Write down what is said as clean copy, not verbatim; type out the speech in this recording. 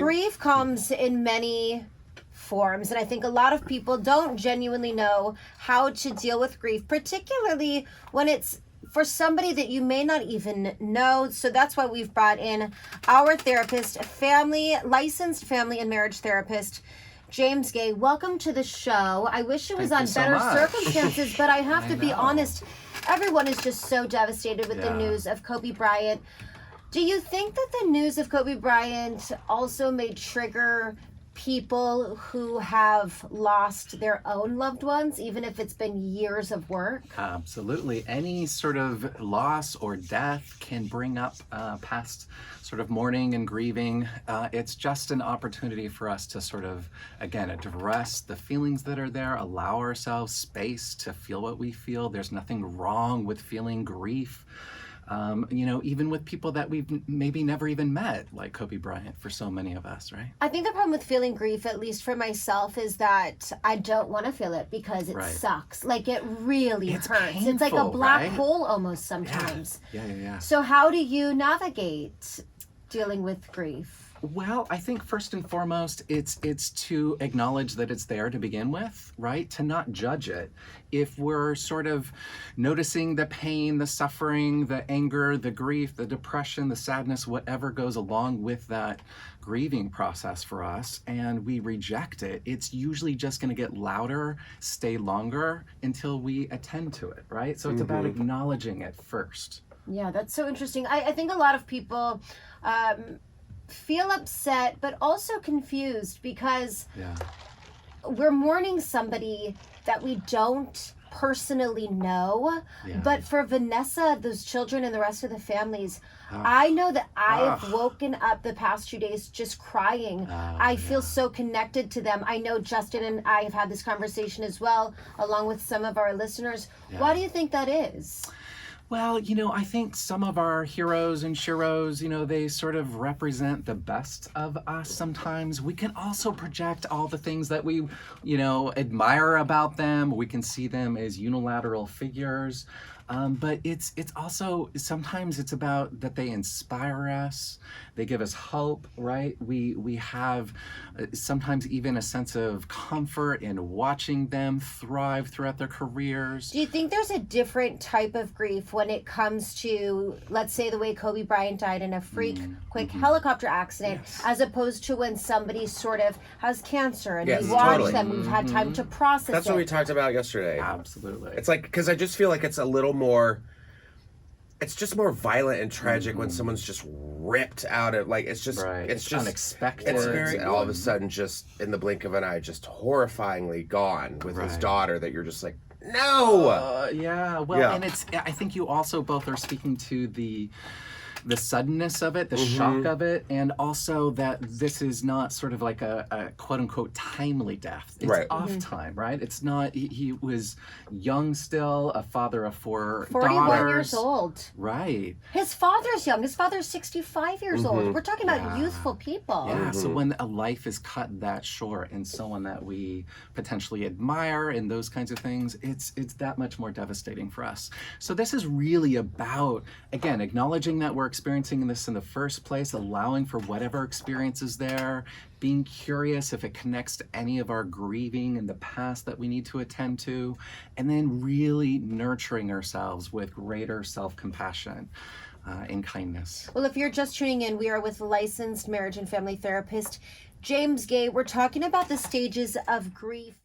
grief comes in many forms, and I think a lot of people don't genuinely know how to deal with grief, particularly when it's for somebody that you may not even know. So that's why we've brought in our therapist, licensed family and marriage therapist, James Guay. Welcome to the show. I wish it was on better circumstances, but I have to be honest, everyone is just so devastated with the news of Kobe Bryant. Do you think that the news of Kobe Bryant also may trigger people who have lost their own loved ones, even if it's been years of work? Absolutely. Any sort of loss or death can bring up past sort of mourning and grieving. It's just an opportunity for us to sort of, again, address the feelings that are there, allow ourselves space to feel what we feel. There's nothing wrong with feeling grief. Even with people that we've maybe never even met, like Kobe Bryant for so many of us, right? I think the problem with feeling grief, at least for myself, is that I don't want to feel it because it sucks. Like, it really hurts. Painful, it's like a black hole almost sometimes. Yeah. So how do you navigate dealing with grief? Well, I think first and foremost, it's to acknowledge that it's there to begin with, right? To not judge it. If we're sort of noticing the pain, the suffering, the anger, the grief, the depression, the sadness, whatever goes along with that grieving process for us, and we reject it, it's usually just going to get louder, stay longer until we attend to it, right? So it's about acknowledging it first. Yeah, that's so interesting. I think a lot of people feel upset, but also confused because we're mourning somebody that we don't personally know. But for Vanessa, those children, and the rest of the families, I know that I've woken up the past 2 days just crying. I feel so connected to them. I know Justin and I have had this conversation as well, along with some of our listeners. Why do you think that is? Well, I think some of our heroes and sheroes, they sort of represent the best of us sometimes. We can also project all the things that we, admire about them. We can see them as unilateral figures. But it's also, sometimes it's about that they inspire us. They give us hope, right? We have sometimes even a sense of comfort in watching them thrive throughout their careers. Do you think there's a different type of grief when it comes to, let's say, the way Kobe Bryant died in a quick helicopter accident, as opposed to when somebody sort of has cancer and we watch them, we've had time to process That's it. what we talked about yesterday. Absolutely. It's like, because I just feel like it's a little more, it's just more violent and tragic when someone's just ripped out of, like, it's just unexpected. It's very all of a sudden, just in the blink of an eye, just horrifyingly gone with his daughter, that you're just like, no. And I think you also both are speaking to the suddenness of it, the shock of it, and also that this is not sort of like a quote-unquote timely death. It's off time, right? It's not, he was young still, a father of 4 41 daughters. years old. Right. His father's young. His father's 65 years old. We're talking about youthful people. Yeah, so when a life is cut that short and someone that we potentially admire and those kinds of things, it's that much more devastating for us. So this is really about, again, acknowledging that we're experiencing this in the first place, allowing for whatever experience is there, being curious if it connects to any of our grieving in the past that we need to attend to, and then really nurturing ourselves with greater self-compassion and kindness. Well, if you're just tuning in, we are with licensed marriage and family therapist James Guay. We're talking about the stages of grief.